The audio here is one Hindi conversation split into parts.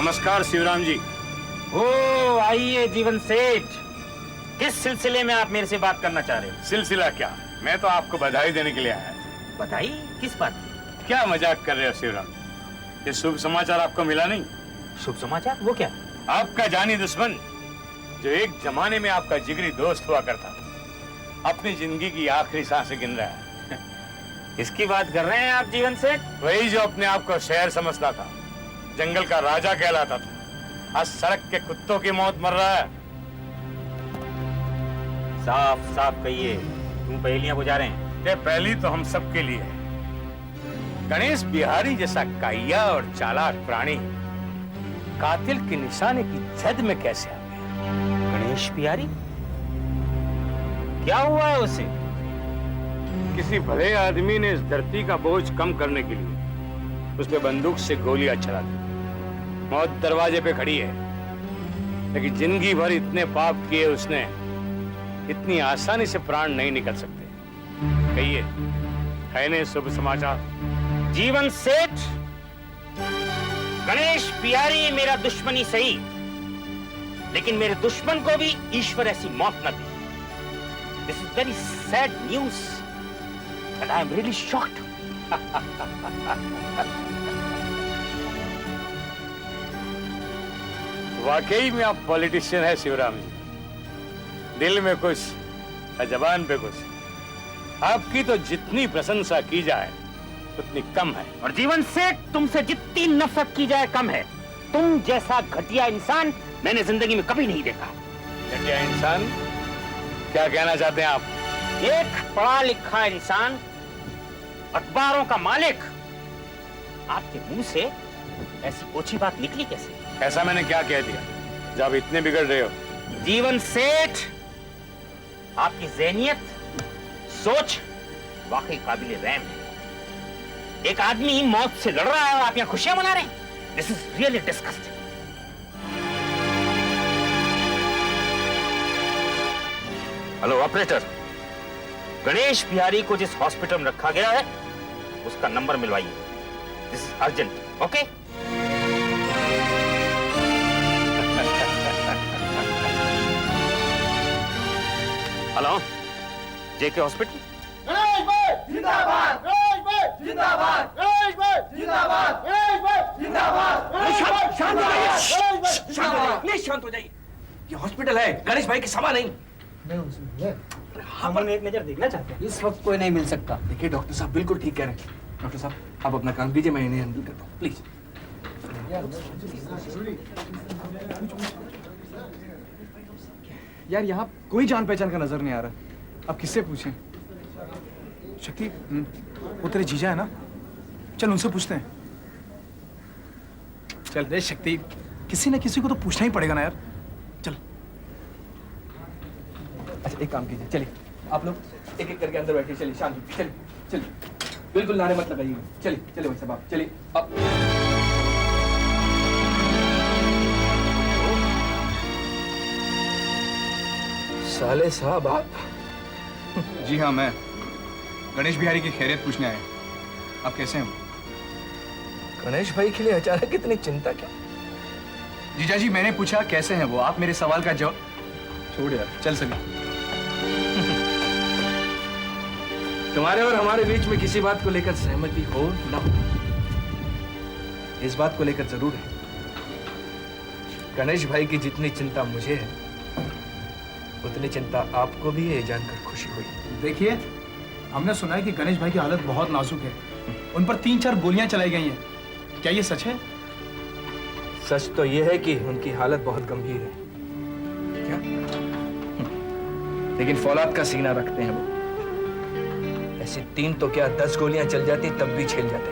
नमस्कार शिवराम जी। ओ आइए जीवन सेठ, किस सिलसिले में आप मेरे से बात करना चाह रहे हो? सिलसिला क्या, मैं तो आपको बधाई देने के लिए आया था। बधाई? किस बात की? क्या मजाक कर रहे हो शिवराम? ये शुभ समाचार आपको मिला नहीं? शुभ समाचार? वो क्या? आपका जानी दुश्मन, जो एक जमाने में आपका जिगरी दोस्त हुआ करता, अपनी जिंदगी की आखिरी सांसें गिन रहा है। किसकी बात कर रहे हैं आप जीवन सेठ? वही जो अपने आप को शेर समझता था, जंगल का राजा कहलाता था, आज सड़क के कुत्तों की मौत मर रहा है। साफ साफ कहिए, क्यों पहेलियां बुझा रहे हैं? ये पहली तो हम सबके लिए है। गणेश बिहारी जैसा काया और चालाक प्राणी कातिल के निशाने की जद में कैसे आ गया? गणेश बिहारी? क्या हुआ है उसे? किसी भले आदमी ने इस धरती का बोझ कम करने के लिए उस पे बंदूक से गोलियां चला दी। मौत दरवाजे पे खड़ी है, लेकिन जिंदगी भर इतने पाप किए उसने, इतनी आसानी से प्राण नहीं निकल सकते। कहिए, है ने शुभ समाचार? जीवन सेठ, गणेश बिहारी मेरा दुश्मनी सही, लेकिन मेरे दुश्मन को भी ईश्वर ऐसी मौत न दे। This is very sad news and I am really shocked. वाकई में आप पॉलिटिशियन है शिवराम जी, दिल में कुछ और जबान पे कुछ। आपकी तो जितनी प्रशंसा की जाए उतनी कम है। और जीवन सेठ, तुमसे जितनी नफरत की जाए कम है। तुम जैसा घटिया इंसान मैंने जिंदगी में कभी नहीं देखा। घटिया इंसान? क्या कहना चाहते हैं आप? एक पढ़ा लिखा इंसान, अखबारों का मालिक, आपके मुंह से ऐसी ओछी बात निकली कैसे? ऐसा मैंने क्या कह दिया जब आप इतने बिगड़ रहे हो? जीवन सेठ, आपकी ज़हनियत, सोच वाकई काबिल रहम है। एक आदमी मौत से लड़ रहा है और आप यहां खुशियां मना रहे हैं। This is really disgusting. Hello operator, Ganesh Bihari को जिस हॉस्पिटल में रखा गया है उसका नंबर मिलवाइए। This is urgent. Okay? Hello, JK hospital. Ganesh भाई जिंदाबाद! गणेश भाई जिंदाबाद! गणेश भाई जिंदाबाद! गणेश भाई जिंदाबाद! शांत हो जाइए, प्लीज शांत हो जाइए। ये हॉस्पिटल है, गणेश भाई की सभा नहीं। हम एक नजर देखना चाहते हैं। इस वक्त कोई नहीं मिल सकता। देखिए डॉक्टर साहब बिल्कुल ठीक कह रहे हैं। डॉक्टर साहब आप अपना काम कीजिए, मैं इन्हें हैंडल करता हूँ, प्लीज। यार यहाँ कोई जान पहचान का नजर नहीं आ रहा। अब किससे पूछें? शक्ति, वो तेरे जीजा है ना? चल उनसे पूछते हैं। चल रे शक्ति, किसी ना किसी को तो पूछना ही पड़ेगा ना यार। चल। अच्छा एक काम कीजिए, चलिए आप लोग एक एक करके अंदर बैठिए। चलिए शांत, चलिए चलिए, बिल्कुल नारे मत लगाइए। चलिए चलिए भाई साहब, आप चलिए। अब साले साहब आप? जी हाँ, मैं गणेश बिहारी की खैरियत पूछने आए। आप कैसे हैं? गणेश भाई के लिए अचानक इतनी चिंता क्या? जीजा जी, मैंने पूछा कैसे हैं वो, आप मेरे सवाल का जवाब छोड़ यार। चल सभी। तुम्हारे और हमारे बीच में किसी बात को लेकर सहमति हो ना हो, इस बात को लेकर जरूर है। गणेश भाई की जितनी चिंता मुझे है, उतनी चिंता आपको भी है, जानकर खुशी हुई। देखिए, हमने सुना है कि गणेश भाई की हालत बहुत नाजुक है। उन पर 3-4 गोलियां चलाई गई हैं। क्या ये सच है? सच तो ये है कि उनकी हालत बहुत गंभीर है। क्या? लेकिन फौलाद का सीना रखते हैं वो। ऐसी 3 तो क्या 10 गोलियां चल जाती तब भी झेल जाते।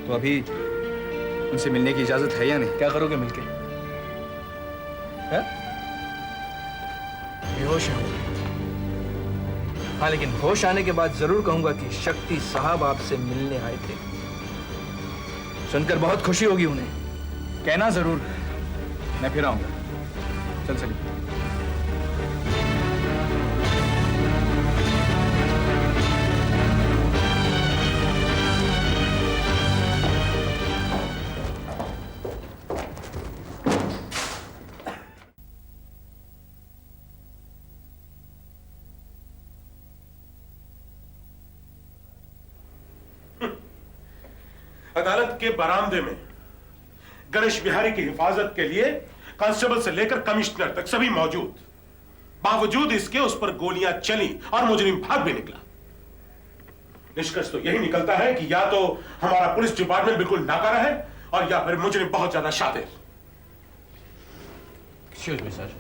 तो अभी उनसे मिलने की इजाजत है या नहीं? क्या करोगे मिलके? बेहोश हूं। हाँ, लेकिन होश आने के बाद जरूर कहूंगा कि शक्ति साहब आपसे मिलने आए थे। सुनकर बहुत खुशी होगी उन्हें। कहना जरूर, मैं फिर आऊंगा। चल सली। अदालत के बरामदे में गणेश बिहारी की हिफाजत के लिए कांस्टेबल से लेकर कमिश्नर तक सभी मौजूद। बावजूद इसके उस पर गोलियां चली और मुजरिम भाग भी निकला। निष्कर्ष तो यही निकलता है कि या तो हमारा पुलिस डिपार्टमेंट बिल्कुल नाकारा है और या फिर मुजरिम बहुत ज्यादा शातिर। एक्सक्यूज मी सर,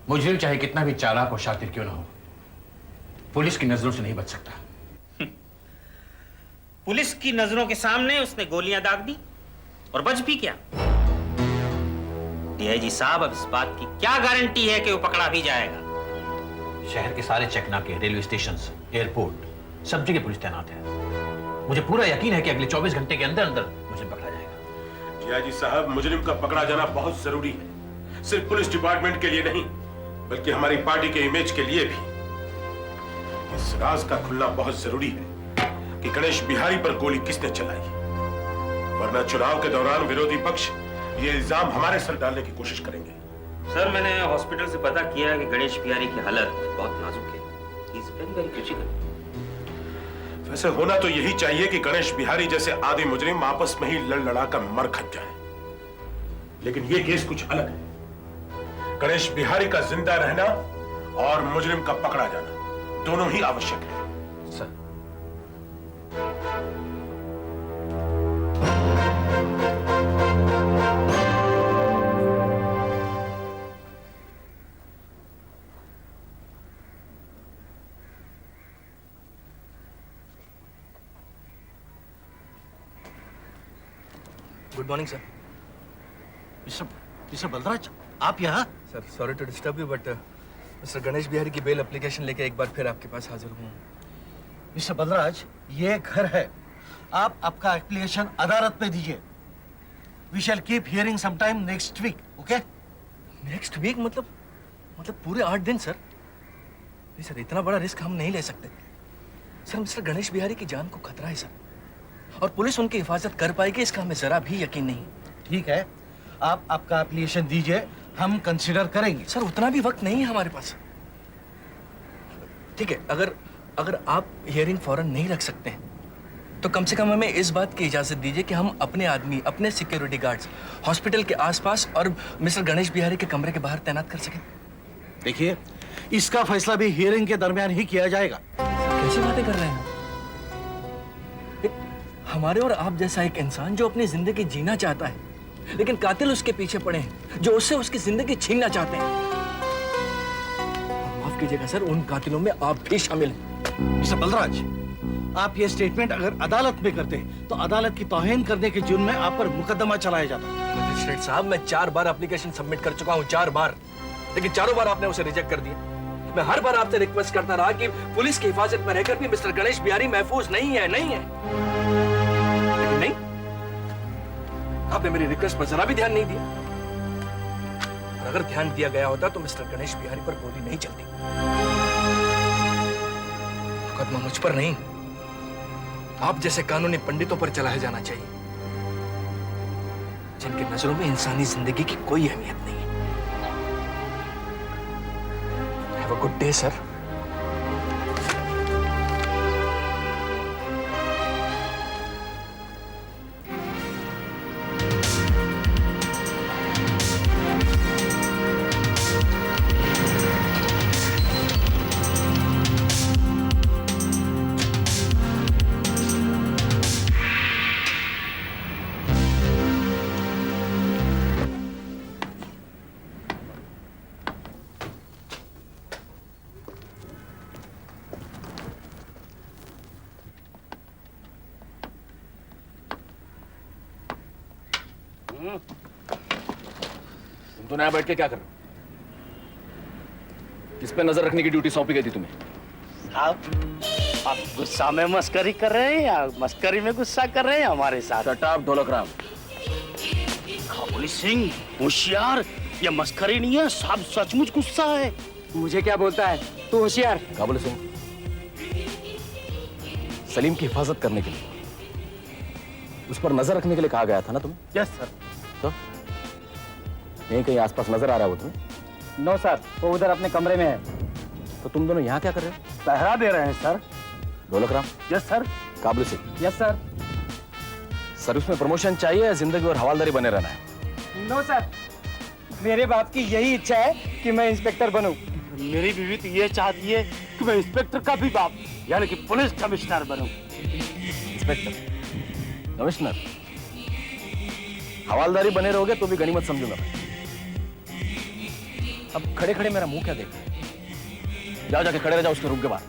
मुजरिम चाहे कितना भी चालाक और शातिर क्यों ना हो, पुलिस की नजरों से नहीं बच सकता। पुलिस की नजरों के सामने उसने गोलियां दाग दी और बच भी क्या? डीआईजी साहब, अब इस बात की क्या गारंटी है कि वो पकड़ा भी जाएगा? शहर के सारे चेकनाके, रेलवे स्टेशन, एयरपोर्ट, सब जगह पुलिस तैनात है। मुझे पूरा यकीन है कि अगले 24 घंटे के अंदर अंदर मुझे पकड़ा जाएगा। डीआईजी साहब, मुजरिम का पकड़ा जाना बहुत जरूरी है, सिर्फ पुलिस डिपार्टमेंट के लिए नहीं बल्कि हमारी पार्टी के इमेज के लिए भी। इस राज का खुलना बहुत जरूरी है कि गणेश बिहारी पर गोली किसने चलाई, वरना चुनाव के दौरान विरोधी पक्ष ये इल्जाम हमारे सर डालने की कोशिश करेंगे। सर, मैंने हॉस्पिटल से पता किया है कि गणेश बिहारी की हालत बहुत नाजुक है। He is very, very critical। वैसे होना तो यही चाहिए कि गणेश बिहारी जैसे आदि मुजरिम आपस में ही लड़ लड़ा कर मर खप जाए, लेकिन ये केस कुछ अलग है। गणेश बिहारी का जिंदा रहना और मुजरिम का पकड़ा जाना दोनों ही आवश्यक है। Sir, good morning sir. Mister Balraj, आप यहाँ? Sir, sorry to disturb you, but mister Ganesh Bihari की बेल एप्लीकेशन लेके एक बार फिर आपके पास हाजिर हूँ। मिस्टर बलराज, ये घर है, आप आपका एप्लीकेशन अदालत में दीजिए। We shall keep hearing sometime next week, okay? Next week मतलब पूरे 8 दिन सर? नहीं सर, इतना बड़ा रिस्क हम नहीं ले सकते सर। मिस्टर गणेश बिहारी की जान को खतरा है सर, और पुलिस उनकी हिफाजत कर पाएगी इसका हमें जरा भी यकीन नहीं। ठीक है, आप आपका एप्लीकेशन दीजिए, हम कंसीडर करेंगे। सर, उतना भी वक्त नहीं है हमारे पास। ठीक है, अगर आप हियरिंग फौरन नहीं रख सकते हैं तो कम से कम हमें इस बात की इजाजत दीजिए कि हम अपने आदमी, अपने सिक्योरिटी गार्ड्स हॉस्पिटल के आसपास और मिस्टर गणेश बिहारी के कमरे के बाहर तैनात कर सकें। देखिए, इसका फैसला भी हियरिंग के दरमियान ही किया जाएगा। कैसी बातें कर रहे हैं? हमारे और आप जैसा एक इंसान जो अपनी जिंदगी जीना चाहता है, लेकिन कातिल उसके पीछे पड़े हैं जो उससे उसकी जिंदगी छीनना चाहते हैं। माफ कीजिएगा सर, उन कातिलों में आप भी शामिल हैं। मिस्टर बलराज, आप ये स्टेटमेंट अगर अदालत में करते तो अदालत की तौहीन करने के जुर्म में आप पर मुकदमा चलाया जाता। मजिस्ट्रेट साहब, मैं 4 बार एप्लीकेशन सबमिट कर चुका हूँ, 4 बार, लेकिन चारों बार आपने उसे रिजेक्ट कर दिया। मैं हर बार आपसे रिक्वेस्ट करता रहा कि पुलिस की हिफाजत में रहकर भी मिस्टर गणेश बिहारी महफूज नहीं है, लेकिन नहीं, आपने मेरी रिक्वेस्ट पर जरा भी ध्यान नहीं दिया। और अगर ध्यान दिया गया होता तो मिस्टर गणेश बिहारी पर गोली नहीं चलती। मुकदमा मुझ पर नहीं, आप जैसे कानूनी पंडितों पर चलाया जाना चाहिए, जिनकी नजरों में इंसानी जिंदगी की कोई अहमियत नहीं है। Have a good day, sir. तुम तो यहाँ बैठ के क्या कर रहे हो? किस पे नजर रखने की ड्यूटी सौंपी गई थी तुम्हें? आप गुस्सा में मस्करी कर रहे हैं या मस्करी में गुस्सा कर रहे हैं हमारे साथ? शट अप ढोलक राम। काबुली सिंह, होशियार, ये मस्करी नहीं है, साहब सचमुच गुस्सा है। मुझे क्या बोलता है? तू होशियार। काबुल सिंह, सलीम की हिफाजत करने के लिए, उस पर नजर रखने के लिए कहा गया था ना तुम्हें? Yes sir. तो यहीं कहीं आसपास नजर आ रहा है वो तुम्हें? नो सर, वो उधर अपने कमरे में है। तो तुम दोनों यहाँ क्या कर रहे हो? पहरा दे रहे हैं सर। ढोलक Ram. Yes sir. Kabul Singh, yes sir. Service में प्रमोशन चाहिए या जिंदगी और हवालदारी बने रहना है? नो सर, मेरे बाप की यही इच्छा है कि मैं इंस्पेक्टर बनूं। मेरी बीवी तो ये चाहती है कि मैं इंस्पेक्टर का भी बाप यानी कि पुलिस कमिश्नर बनूं। इंस्पेक्टर, कमिश्नर, हवालदारी बने रहोगे तो भी गनीमत समझूंगा मैं। अब खड़े खड़े मेरा मुंह क्या देख रहे हैं? जाओ जाके खड़े रह जाओ उसके रूम के बाहर।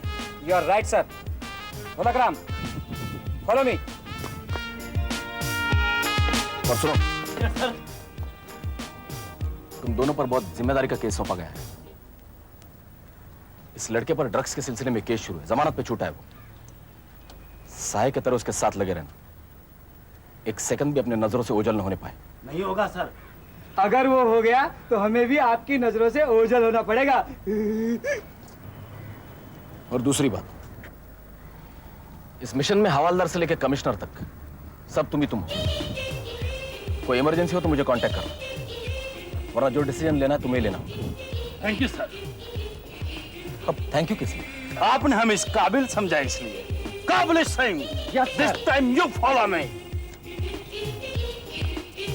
You are right sir. Ghoragram, follow me. और सुनो, तुम दोनों पर बहुत जिम्मेदारी का केस सौंपा गया है। इस लड़के पर ड्रग्स के सिलसिले में केस शुरू है, जमानत पे छूटा है वो। साय की तरह उसके साथ लगे रहना, एक सेकंड भी अपने नजरों से ओझल न होने पाए। नहीं होगा सर। अगर वो हो गया तो हमें भी आपकी नजरों से ओझल होना पड़ेगा। और दूसरी बात, इस मिशन में हवालदार से लेकर कमिश्नर तक सब तुम ही तुम हो। कोई इमरजेंसी हो तो मुझे कांटेक्ट करो, वरना जो डिसीजन लेना है तुम्हें लेना। Thank you sir. अब थैंक यू किस लिए? आपने हमें इस काबिल समझा इसलिए। काबिल Singh, this time you follow me.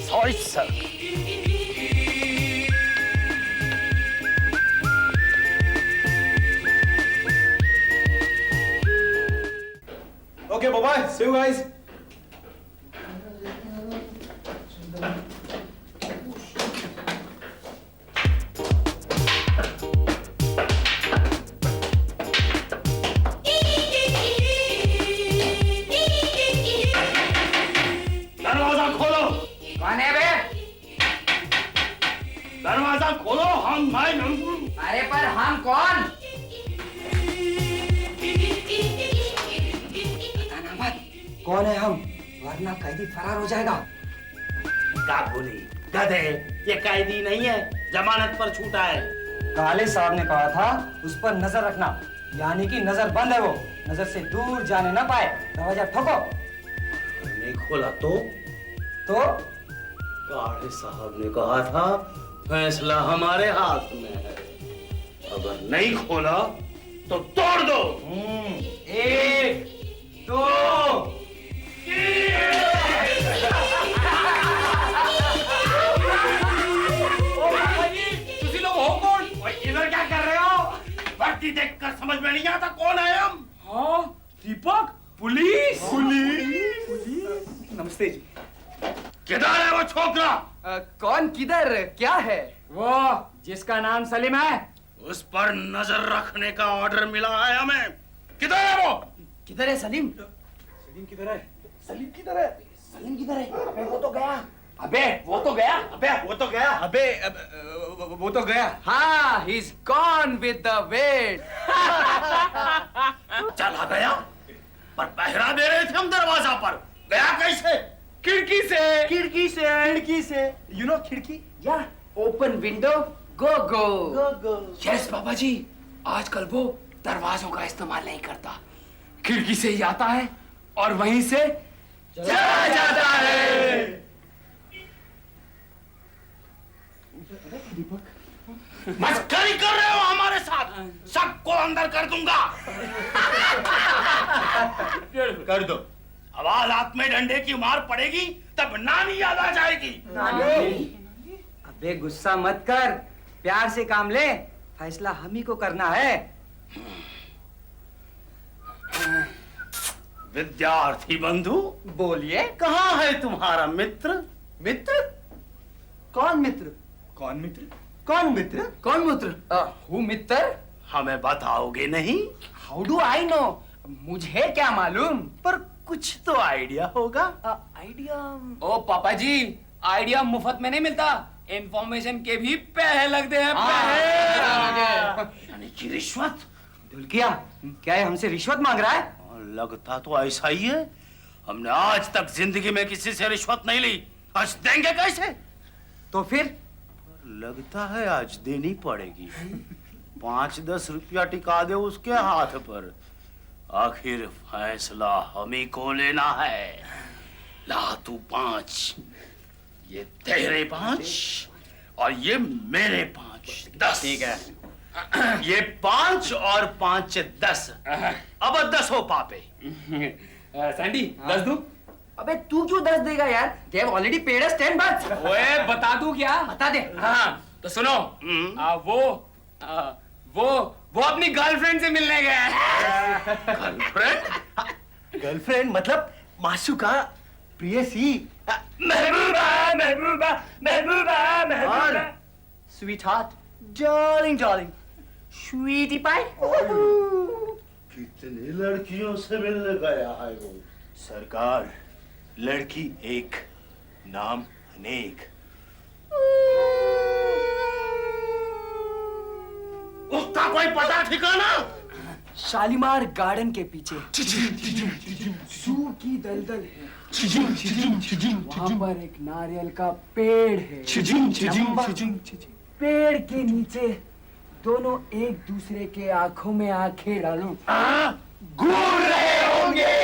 Sorry sir. Okay, bye-bye. See you guys. दरवाजा खोलो। कौन है बे? दरवाजा खोलो। हम भाई अरे पर हम कौन? बताना मत कौन है हम, वरना कैदी फरार हो जाएगा। काबुली गधे, ये कैदी नहीं है, जमानत पर छूटा है। काले साहब ने कहा था उस पर नजर रखना, यानी कि नजर बंद है वो, नजर से दूर जाने ना पाए। दरवाजा ठोको। नहीं खोला तो काले साहब ने कहा था फैसला हमारे हाथ में है। अगर नहीं खोला तो तोड़ दो। 1, 2, तुसी लोग हो कौन? इधर क्या कर रहे हो? वर्दी देखकर समझ में नहीं आता कौन है हम? हाँ दीपक, पुलिस। नमस्ते जी। किधर है वो छोकरा? कौन किधर क्या है? वो जिसका नाम सलीम है। उस पर नजर रखने का ऑर्डर मिला है हमें। किधर है वो? किधर है सलीम? सलीम किधर है? सलीम किधर है? सलीम किधर है? अबे वो तो गया। अबे वो तो गया। अबे वो तो गया। अबे वो तो गया। हाँ, he's gone with the wind. चला गया, पर पहरा दे रहे थे हम दरवाजा पर। गया कैसे? खिड़की से। खिड़की से। खिड़की से। You know खिड़की? या ओपन विंडो गो गो। गो। यस बाबा जी, आजकल वो दरवाजों का इस्तेमाल नहीं करता, खिड़की से ही आता है और वहीं से चला जाता है। मस्करी कर रहे हो हमारे साथ? सबको अंदर कर दूंगा। कर दो। हवालात में डंडे की मार पड़ेगी तब नानी याद आ जाएगी। अबे गुस्सा मत कर, प्यार से काम ले, फैसला हम ही को करना है। विद्यार्थी बंधु, बोलिए। कहाँ है तुम्हारा मित्र? मित्र? कौन मित्र? कौन मित्र? कौन मित्र? कौन मित्र? हु मित्र? हमें बताओगे नहीं? How do I know? मुझे क्या मालूम? पर कुछ तो आइडिया होगा। आइडिया? ओ पापा जी, आइडिया मुफ्त में नहीं मिलता, इंफॉर्मेशन के भी पैसे लगते हैं। यानी कि रिश्वत? ढुलकिया, क्या ये हमसे रिश्वत मांग रहा है? लगता तो ऐसा ही है। हमने आज तक जिंदगी में किसी से रिश्वत नहीं ली, आज देंगे कैसे? तो फिर? लगता है आज देनी पड़ेगी। 5-10 रुपया टिका दे उसके हाथ पर। आखिर फैसला हम ही को लेना है। ला तू 5, ये तेरे 5 और ये मेरे 5, 10। ठीक है। ये 5 और 5 10। अब 10 हो पापे। सैंडी, 10 दूं? अबे तू क्यों 10 देगा यार? They have already paid us 10 bucks. ओए बता दूं क्या? बता दे. हाँ तो सुनो, वो अपनी गर्लफ्रेंड से मिलने गया है। गर्लफ्रेंड मतलब मासूका, प्रियसी, महबूबा महबूबा महबूबा महबूबा। Sweetheart, darling darling, sweetie pie. कितनी लड़कियों से मिलने गया है वो? सरकार, लड़की एक, नाम अनेक. उसका कोई पता ठिकाना? शालीमार गार्डन के पीछे जू की दलदल है. वहाँ पर एक नारियल का पेड़ है. लंबा. पेड़ के नीचे दोनों एक दूसरे के आंखों में आंखें डालो. घूर रहे होंगे.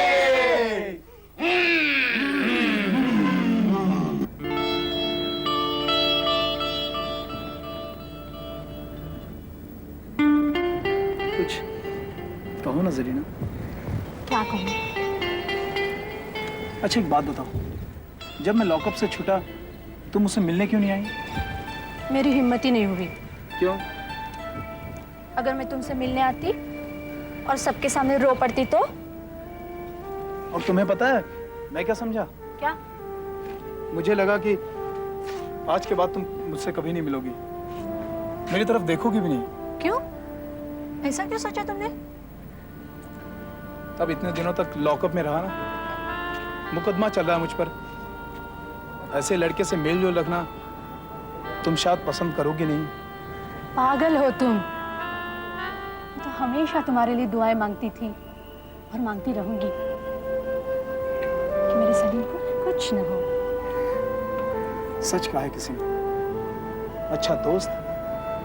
कुछ कहो ना जरीना. क्या कहूँ? अच्छा एक बात बताओ, जब मैं लॉकअप से छूटा तुम मुझसे मिलने क्यों नहीं आई? मेरी हिम्मत ही नहीं हुई. क्यों? अगर मैं तुमसे मिलने आती और सबके सामने रो पड़ती तो? और तुम्हें पता है मैं क्या समझा? क्या? मुझे लगा कि आज के बाद तुम मुझसे कभी नहीं मिलोगी, मेरी तरफ देखोगी भी नहीं. क्यों? ऐसा क्यों सोचा तुमने? अब इतने दिनों तक लॉकअप में रहा ना, मुकदमा चल रहा है मुझ पर. ऐसे लड़के से मेल जोल रखना तुम शायद पसंद करोगी नहीं. पागल हो तुम. मैं तो हमेशा तुम्हारे लिए दुआएं मांगती थी और मांगती रहूंगी कि मेरे सलीम को कुछ न हो. सच कहा है किसी ने, अच्छा दोस्त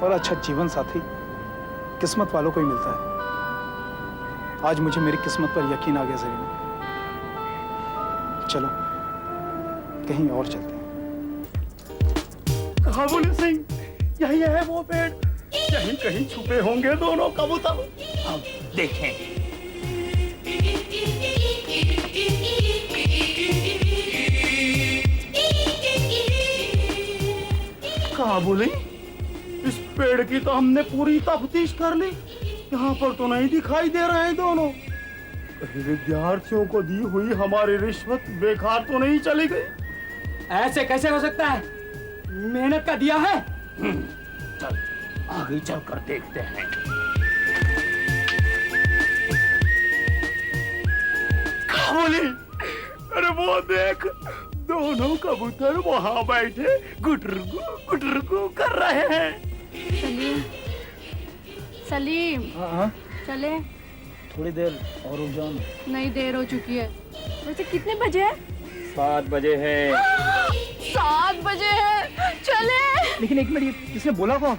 और अच्छा जीवन साथी किस्मत वालों को ही मिलता है. आज मुझे मेरी किस्मत पर यकीन आ गया जरीना. चलो कहीं और चलते हैं. हाँ बोले सिंह, यही है वो पेड़. कहीं कहीं छुपे होंगे दोनों कबूतर. अब देखें. कहा बोले, इस पेड़ की तो हमने पूरी तफ्तीश कर ली, यहाँ पर तो नहीं दिखाई दे रहे हैं दोनों. कहीं विद्यार्थियों को दी हुई हमारी रिश्वत बेकार तो नहीं चली गई? ऐसे कैसे हो सकता है? मेहनत का दिया है. चल आगे चल कर देखते हैं. कहा बोले, अरे वो देख, दोनों कबूतर वहां बैठे गुटरगु कर रहे हैं. सलीम, सलीम, हाँ चले. थोड़ी देर और रुक जाओ. नहीं, देर हो चुकी है. वैसे कितने बजे है? 7 बजे है. 7 बजे है. चले. लेकिन एक मिनट, ये किसने बोला कौन?